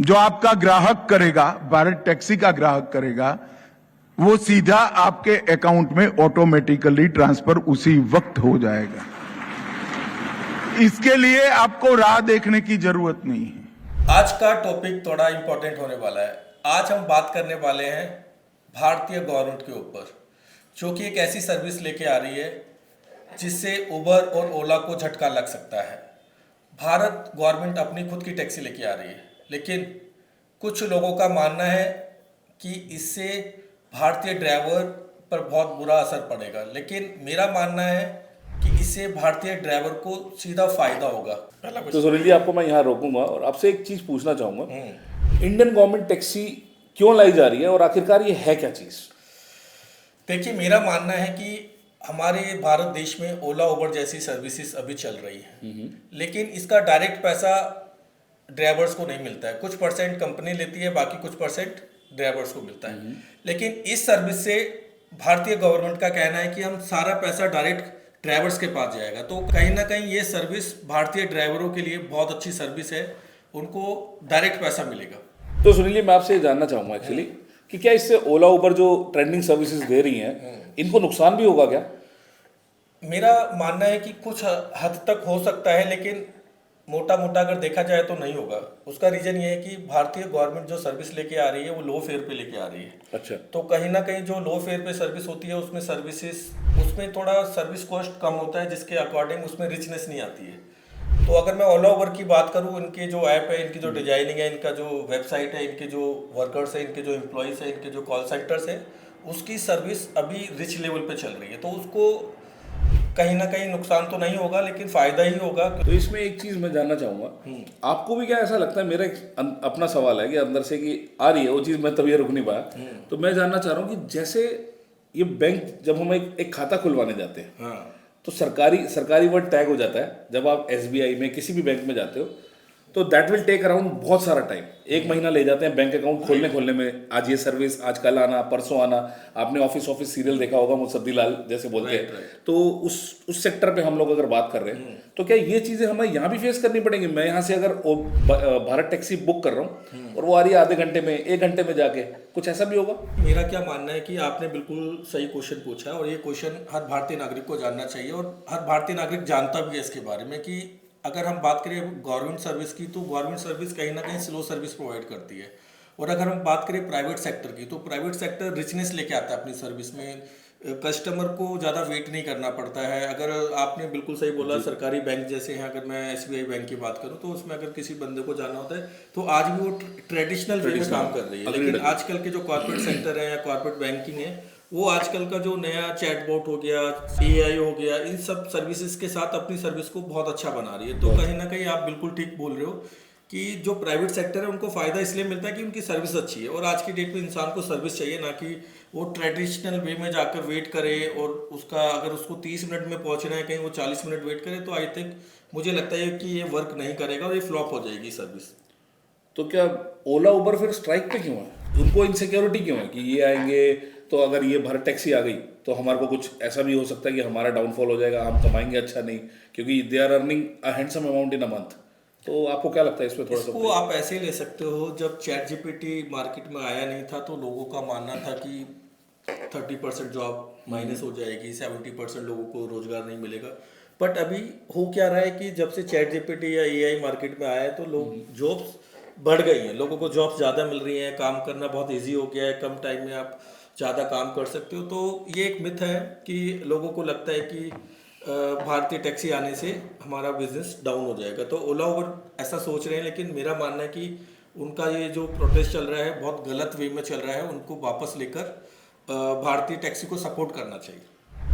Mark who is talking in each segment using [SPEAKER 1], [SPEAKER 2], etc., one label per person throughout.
[SPEAKER 1] जो आपका ग्राहक करेगा, भारत टैक्सी का ग्राहक करेगा, वो सीधा आपके अकाउंट में ऑटोमेटिकली ट्रांसफर उसी वक्त हो जाएगा। इसके लिए आपको राह देखने की जरूरत नहीं है।
[SPEAKER 2] आज का टॉपिक थोड़ा इम्पोर्टेंट होने वाला है। आज हम बात करने वाले हैं भारतीय गवर्नमेंट के ऊपर, जो कि एक ऐसी सर्विस लेके आ रही है जिससे उबर और ओला को झटका लग सकता है। भारत गवर्नमेंट अपनी खुद की टैक्सी लेके आ रही है, लेकिन कुछ लोगों का मानना है कि इससे भारतीय ड्राइवर पर बहुत बुरा असर पड़ेगा, लेकिन मेरा मानना है कि इससे भारतीय ड्राइवर को सीधा फायदा होगा।
[SPEAKER 3] तो सुनील जी, आपको मैं यहाँ रोकूंगा और आपसे एक चीज पूछना चाहूंगा, इंडियन गवर्नमेंट टैक्सी क्यों लाई जा रही है और आखिरकार ये है क्या चीज?
[SPEAKER 2] देखिए, मेरा मानना है कि हमारे भारत देश में ओला उबर जैसी सर्विसेज अभी चल रही है, लेकिन इसका डायरेक्ट पैसा ड्राइवर्स को नहीं मिलता है। कुछ परसेंट कंपनी लेती है, बाकी कुछ परसेंट ड्राइवर्स को मिलता है। लेकिन इस सर्विस से भारतीय गवर्नमेंट का कहना है कि हम सारा पैसा डायरेक्ट ड्राइवर्स के पास जाएगा। तो कहीं ना कहीं ये सर्विस भारतीय ड्राइवरों के लिए बहुत अच्छी सर्विस है, उनको डायरेक्ट पैसा मिलेगा।
[SPEAKER 3] तो सुनील जी, मैं आपसे जानना चाहूंगा एक्चुअली कि क्या इससे ओला उबर जो ट्रेंडिंग सर्विसेज दे रही हैं, इनको नुकसान भी होगा क्या?
[SPEAKER 2] मेरा मानना है कि कुछ हद तक हो सकता है, लेकिन मोटा मोटा अगर देखा जाए तो नहीं होगा। उसका रीजन ये है कि भारतीय गवर्नमेंट जो सर्विस लेके आ रही है वो लो फेयर पे लेके आ रही है।
[SPEAKER 3] अच्छा।
[SPEAKER 2] तो कहीं ना कहीं जो लो फेयर पे सर्विस होती है उसमें उसमें थोड़ा सर्विस कॉस्ट कम होता है, जिसके अकॉर्डिंग उसमें रिचनेस नहीं आती है। तो अगर मैं ओला उबर की बात करूँ, इनके जो ऐप है, इनकी जो डिजाइनिंग है, इनका जो वेबसाइट है, इनके जो वर्कर्स है, इनके जो एम्प्लॉयज है, इनके जो कॉल सेंटर्स है, उसकी सर्विस अभी रिच लेवल पे चल रही है। तो उसको कहीं ना कहीं नुकसान तो नहीं होगा, लेकिन फायदा ही होगा।
[SPEAKER 3] तो इसमें एक चीज मैं जानना चाहूंगा, आपको भी क्या ऐसा लगता है? मेरा एक अपना सवाल है कि अंदर से कि आ रही है वो चीज, मैं तभी रुक नहीं पाया। तो मैं जानना चाह रहा हूँ कि जैसे ये बैंक, जब हम एक खाता खुलवाने जाते हैं,
[SPEAKER 2] हाँ,
[SPEAKER 3] तो सरकारी वर्ड टैग हो जाता है। जब आप एसबीआई में किसी भी बैंक में जाते हो तो दैट विल टेक अराउंड बहुत सारा टाइम, 1 महीना ले जाते हैं बैंक अकाउंट खोलने में। आज ये सर्विस, आज कल आना, परसों आना। आपने ऑफिस सीरियल देखा होगा, मुसद्दी लाल जैसे बोलते हैं। तो उस सेक्टर पे हम लोग अगर बात कर रहे हैं, तो क्या ये चीजें हमें यहाँ भी फेस करनी पड़ेंगी? मैं यहाँ से अगर भारत टैक्सी बुक कर रहा हूँ और वो आ रही है आधे घंटे में, 1 घंटे में जाके, कुछ ऐसा भी होगा?
[SPEAKER 2] मेरा क्या मानना है कि आपने बिल्कुल सही क्वेश्चन पूछा है, और ये क्वेश्चन हर भारतीय नागरिक को जानना चाहिए, और हर भारतीय नागरिक जानता भी है इसके बारे में कि अगर हम बात करें गवर्नमेंट सर्विस की, तो गवर्नमेंट सर्विस कहीं ना कहीं स्लो सर्विस प्रोवाइड करती है। और अगर हम बात करें प्राइवेट सेक्टर की, तो प्राइवेट सेक्टर रिचनेस लेके आता है अपनी सर्विस में। कस्टमर को ज़्यादा वेट नहीं करना पड़ता है। अगर आपने बिल्कुल सही बोला, सरकारी बैंक जैसे हैं, अगर मैं एसबीआई बैंक की बात करूं, तो उसमें अगर किसी बंदे को जाना होता है तो आज भी वो ट्रेडिशनल वे में काम कर रही है। लेकिन आजकल के जो कॉर्पोरेट सेक्टर है या कॉर्पोरेट बैंकिंग है, वो आजकल का जो नया चैटबॉट हो गया, एआई हो गया, इन सब सर्विसेज के साथ अपनी सर्विस को बहुत अच्छा बना रही है। तो कहीं ना कहीं आप बिल्कुल ठीक बोल रहे हो कि जो प्राइवेट सेक्टर है उनको फ़ायदा इसलिए मिलता है कि उनकी सर्विस अच्छी है। और आज की डेट में इंसान को सर्विस चाहिए, ना कि वो ट्रेडिशनल वे में जाकर वेट करे, और उसका अगर उसको 30 मिनट में पहुंचना है कहीं, वो 40 मिनट वेट करे, तो आई थिंक मुझे लगता है कि ये वर्क नहीं करेगा और ये फ्लॉप हो जाएगी सर्विस।
[SPEAKER 3] तो क्या ओला उबर फिर स्ट्राइक पे क्यों है? उनको इनसिक्योरिटी क्यों है कि ये आएंगे तो अगर ये भारत टैक्सी आ गई तो हमारे को कुछ ऐसा भी हो सकता है कि हमारा डाउनफॉल हो जाएगा, हम कमाएंगे अच्छा नहीं, क्योंकि they are earning a handsome amount in a month. तो आपको क्या लगता है इस पे थोड़ा सा?
[SPEAKER 2] इसको आप ऐसे ही ले सकते हो, जब चैट जीपीटी मार्केट में आया नहीं था तो लोगों का मानना था कि 30% जॉब माइनस हो जाएगी, 70% लोगों को रोजगार नहीं मिलेगा। बट अभी हो क्या रहा है कि जब से चैट जीपीटी या एआई मार्केट में आया है, तो लोग जॉब्स बढ़ गई हैं, लोगों को जॉब्स ज़्यादा मिल रही हैं, काम करना बहुत ईजी हो गया है, कम टाइम में आप ज़्यादा काम कर सकते हो। तो ये एक मिथ है कि लोगों को लगता है कि भारतीय टैक्सी आने से हमारा बिजनेस डाउन हो जाएगा। तो ओला उबर ऐसा सोच रहे हैं, लेकिन मेरा मानना है कि उनका ये जो प्रोटेस्ट चल रहा है बहुत गलत वे में चल रहा है। उनको वापस लेकर भारतीय टैक्सी को सपोर्ट करना चाहिए।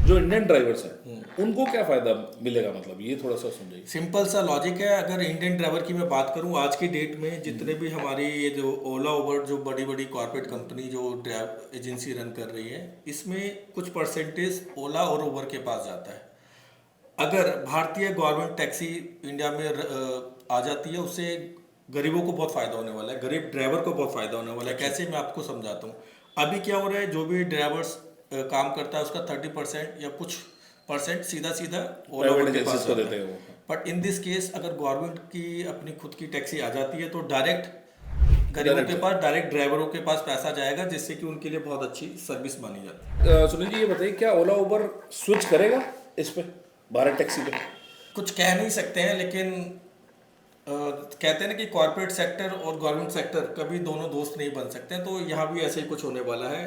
[SPEAKER 3] जो इंडियन ड्राइवर्स हैं उनको क्या फायदा मिलेगा, मतलब ये थोड़ा सा समझाइए।
[SPEAKER 2] सिंपल सा लॉजिक है। अगर इंडियन ड्राइवर की मैं बात करूं, आज की डेट में जितने भी हमारी ये जो ओला उबर, जो बड़ी बड़ी कॉर्पोरेट कंपनी जो ड्राइव एजेंसी रन कर रही है, इसमें कुछ परसेंटेज ओला और उबर के पास जाता है। अगर भारतीय गवर्नमेंट टैक्सी इंडिया में आ जाती है, उससे गरीबों को बहुत फायदा होने वाला है, गरीब ड्राइवर को बहुत फायदा होने वाला है। कैसे, मैं आपको समझाता हूँ। अभी क्या हो रहा है, जो भी ड्राइवर्स काम करता है उसका 30% या कुछ परसेंट सीधा सीधा ओला उबर के पास जाता है। बट इन दिस केस अगर गवर्नमेंट की अपनी खुद की टैक्सी आ जाती है, तो डायरेक्ट गरीबों के पास डायरेक्ट ड्राइवरों के पास पैसा जाएगा, जिससे कि उनके लिए बहुत अच्छी सर्विस मानी जाती है।
[SPEAKER 3] सुनील जी ये बताइए, क्या ओला उबर स्विच करेगा इस पे, भारत टैक्सी पे?
[SPEAKER 2] कुछ कह नहीं सकते हैं, लेकिन कहते हैं ना कि कॉर्पोरेट सेक्टर और गवर्नमेंट सेक्टर कभी दोनों दोस्त नहीं बन सकते हैं, तो यहाँ भी ऐसे ही कुछ होने वाला है।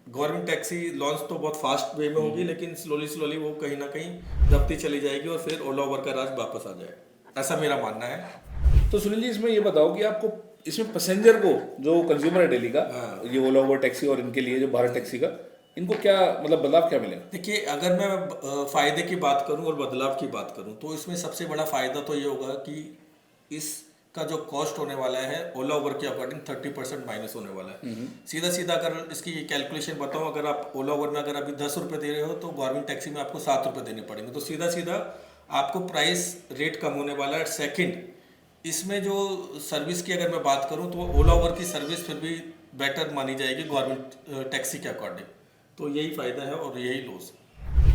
[SPEAKER 2] गवर्नमेंट टैक्सी लॉन्च तो बहुत फास्ट वे में होगी, लेकिन स्लोली वो कहीं ना कहीं दबती चली जाएगी और फिर ओला उबर का राज वापस आ जाएगा, ऐसा मेरा मानना है।
[SPEAKER 3] तो सुनील जी इसमें ये बताओ कि आपको इसमें पैसेंजर को, जो कंज्यूमर है दिल्ली का, ये ओला उबर टैक्सी और इनके लिए जो भारत टैक्सी का, इनको क्या मतलब बदलाव क्या मिलेगा?
[SPEAKER 2] देखिए, अगर मैं फायदे की बात करूं और बदलाव की बात करूं, तो इसमें सबसे बड़ा फायदा तो ये होगा कि इसका जो कॉस्ट होने वाला है ओला उबर के अकॉर्डिंग 30% माइनस होने वाला है। सीधा अगर इसकी कैलकुलेशन बताऊं, अगर आप ओला उबर में अगर अभी 10 रुपये दे रहे हो तो गवर्नमेंट टैक्सी में आपको 7 रुपये देने पड़ेंगे, तो सीधा आपको प्राइस रेट कम होने वाला है। सेकंड, इसमें जो सर्विस की अगर मैं बात करूं तो ओला उबर की सर्विस फिर भी बेटर मानी जाएगी गवर्नमेंट टैक्सी के अकॉर्डिंग, तो यही फायदा है और यही लॉस।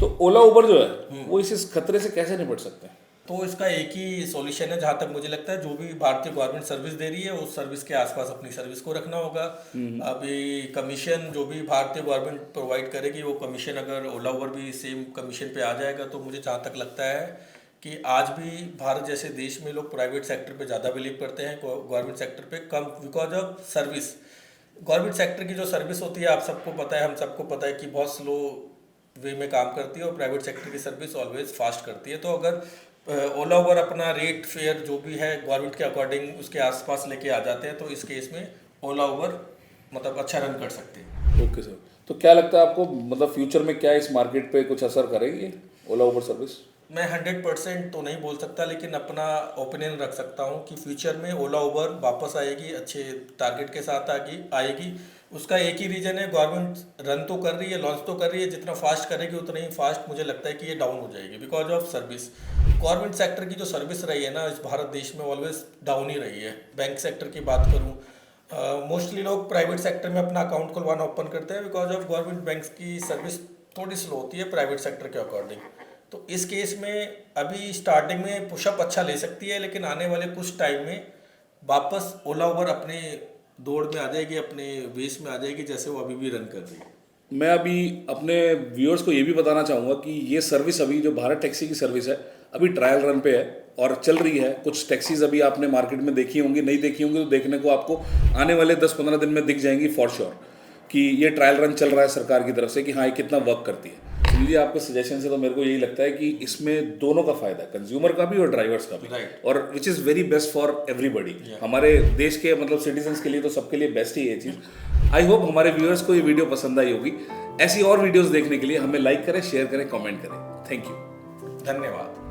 [SPEAKER 3] तो ओला उबर जो है वो इस खतरे से कैसे निपट सकते हैं?
[SPEAKER 2] तो इसका एक ही सॉल्यूशन है, जहाँ तक मुझे लगता है, जो भी भारतीय गवर्नमेंट सर्विस दे रही है उस सर्विस के आसपास अपनी सर्विस को रखना होगा। अभी कमीशन जो भी भारतीय गवर्नमेंट प्रोवाइड करेगी, वो कमीशन अगर ओला उबर भी सेम कमीशन पे आ जाएगा, तो मुझे जहाँ तक लगता है कि आज भी भारत जैसे देश में लोग प्राइवेट सेक्टर पे ज़्यादा बिलीव करते हैं, गवर्नमेंट सेक्टर पे कम, because of service. Government sector की जो सर्विस होती है, आप सबको पता है, हम सबको पता है कि बहुत स्लो वे में काम करती है, और प्राइवेट सेक्टर की सर्विस ऑलवेज फास्ट करती है। तो अगर ओला उबर अपना रेट फेयर जो भी है गवर्नमेंट के अकॉर्डिंग उसके आसपास लेके आ जाते हैं, तो इस केस में ओला उबर मतलब अच्छा रन कर सकते हैं।
[SPEAKER 3] ओके सर, तो क्या लगता है आपको, मतलब फ्यूचर में क्या इस मार्केट पे कुछ असर करेगी ओला उबर सर्विस?
[SPEAKER 2] मैं 100% तो नहीं बोल सकता, लेकिन अपना ओपिनियन रख सकता हूँ कि फ्यूचर में ओला उबर वापस आएगी, अच्छे टारगेट के साथ आएगी। उसका एक ही रीज़न है, गवर्नमेंट रन तो कर रही है, लॉन्च तो कर रही है, जितना फास्ट करेगी उतना ही फास्ट मुझे लगता है कि ये डाउन हो जाएगी, because of service. Government sector की जो सर्विस रही है ना इस भारत देश में, ऑलवेज डाउन ही रही है। बैंक सेक्टर की बात करूँ, मोस्टली लोग प्राइवेट सेक्टर में अपना अकाउंट खुलवाना ओपन करते हैं, बिकॉज ऑफ गवर्नमेंट बैंक्स की सर्विस थोड़ी स्लो होती है प्राइवेट सेक्टर के अकॉर्डिंग। तो इस केस में अभी स्टार्टिंग में पुशअप अच्छा ले सकती है, लेकिन आने वाले कुछ टाइम में वापस ओला उबर अपने दौड़ में आ जाएगी, अपने बेस में आ जाएगी, जैसे वो अभी भी रन कर रही है।
[SPEAKER 3] मैं अभी अपने व्यूअर्स को ये भी बताना चाहूँगा कि ये सर्विस अभी जो भारत टैक्सी की सर्विस है अभी ट्रायल रन पे है और चल रही है। कुछ टैक्सीज अभी आपने मार्केट में देखी होंगी, नहीं देखी होंगी तो देखने को आपको आने वाले 10-15 दिन में दिख जाएंगी फॉर श्योर कि ये ट्रायल रन चल रहा है सरकार की तरफ से कि हाँ ये कितना वर्क करती है। सुनील जी आपके सजेशन से तो मेरे को यही लगता है कि इसमें दोनों का फायदा है, कंज्यूमर का भी और ड्राइवर्स का भी, और which is very best for everybody. हमारे देश के मतलब सिटीजन्स के लिए तो सबके लिए बेस्ट ही ये चीज़। आई होप हमारे व्यूअर्स को ये वीडियो पसंद आई होगी। ऐसी और वीडियोस देखने के लिए हमें लाइक करें, शेयर करें, कमेंट करें। थैंक यू,
[SPEAKER 2] धन्यवाद।